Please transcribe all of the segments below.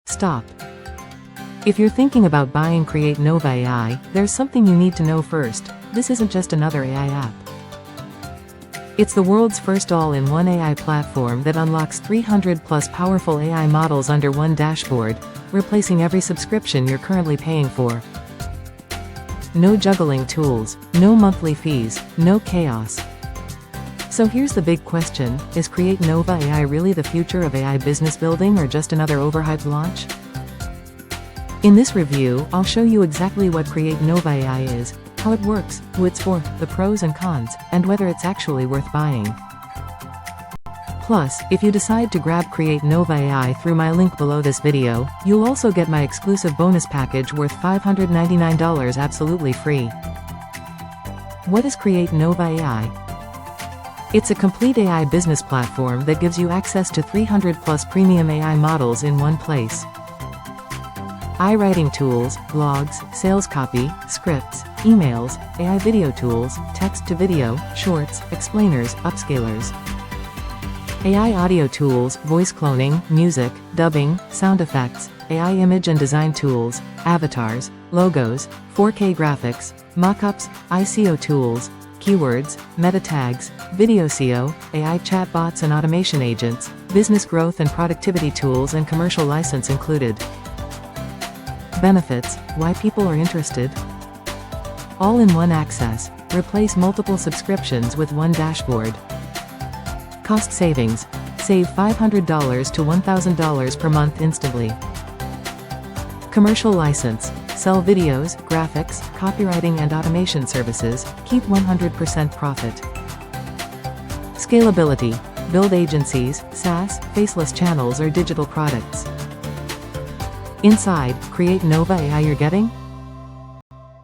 Stop. If you're thinking about buying CreateNova AI, there's something you need to know first. This isn't just another AI app. It's the world's first all-in-one AI platform that unlocks 300+ powerful AI models under one dashboard, replacing every subscription you're currently paying for. No juggling tools, no monthly fees, no chaos. So here's the big question: is CreateNova AI really the future of AI business building, or just another overhyped launch? In this review, I'll show you exactly what CreateNova AI is, how it works, who it's for, the pros and cons, and whether it's actually worth buying. Plus, if you decide to grab CreateNova AI through my link below this video, you'll also get my exclusive bonus package worth $599 absolutely free. What is CreateNova AI? It's a complete AI business platform that gives you access to 300+ premium AI models in one place. AI writing tools, blogs, sales copy, scripts, emails, AI video tools, text-to-video, shorts, explainers, upscalers. AI audio tools, voice cloning, music, dubbing, sound effects, AI image and design tools, avatars, logos, 4K graphics, mockups, ICO tools, keywords, meta tags, video SEO, AI chatbots and automation agents, business growth and productivity tools, and commercial license included. Benefits: why people are interested. All-in-one access. Replace multiple subscriptions with one dashboard. Cost savings. Save $500 to $1,000 per month instantly. Commercial license. Sell videos, graphics, copywriting and automation services. Keep 100% profit. Scalability. Build agencies, SaaS, faceless channels or digital products. Inside CreateNova AI, you're getting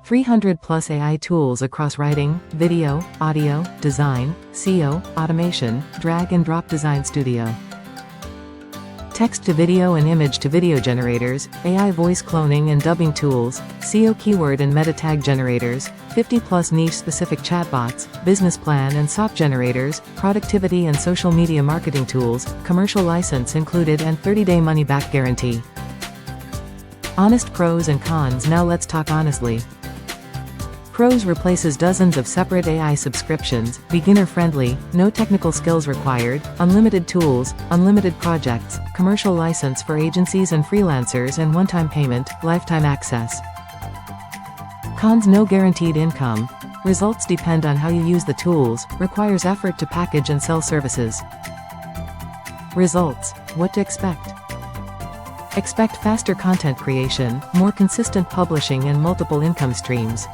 300+ AI tools across writing, video, audio, design, SEO, automation, drag and drop design studio. Text-to-video and image-to-video generators, AI voice cloning and dubbing tools, SEO keyword and meta tag generators, 50+ niche-specific chatbots, business plan and SOP generators, productivity and social media marketing tools, commercial license included, and 30-day money-back guarantee. Honest pros and cons. Now let's talk honestly. Pros: replaces dozens of separate AI subscriptions, beginner-friendly, no technical skills required, unlimited tools, unlimited projects, commercial license for agencies and freelancers, and one-time payment, lifetime access. Cons: no guaranteed income. Results depend on how you use the tools, requires effort to package and sell services. Results: what to expect. Expect faster content creation, more consistent publishing and multiple income streams.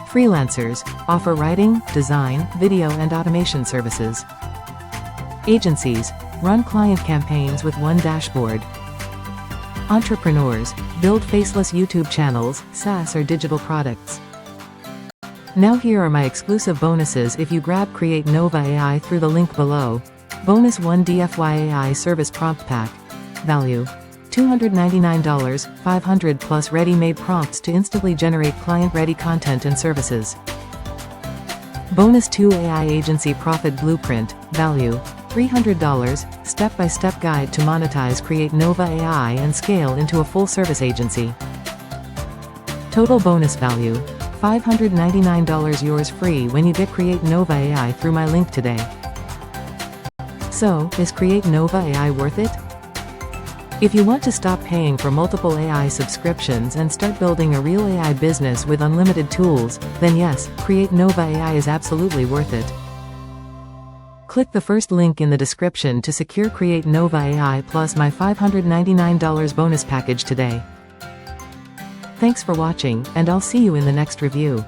Freelancers offer writing, design, video and automation services. Agencies run client campaigns with one dashboard. Entrepreneurs build faceless YouTube channels, SaaS or digital products. Now here are my exclusive bonuses if you grab CreateNova AI through the link below. Bonus 1 DFY AI Service Prompt Pack. Value: $299, 500+ ready-made prompts to instantly generate client-ready content and services. Bonus 2 AI Agency Profit Blueprint. Value: $300, step-by-step guide to monetize CreateNova AI and scale into a full-service agency. Total bonus value: $599, yours free when you get CreateNova AI through my link today. So, is CreateNova AI worth it? If you want to stop paying for multiple AI subscriptions and start building a real AI business with unlimited tools, then yes, CreateNova AI is absolutely worth it. Click the first link in the description to secure CreateNova AI plus my $599 bonus package today. Thanks for watching, and I'll see you in the next review.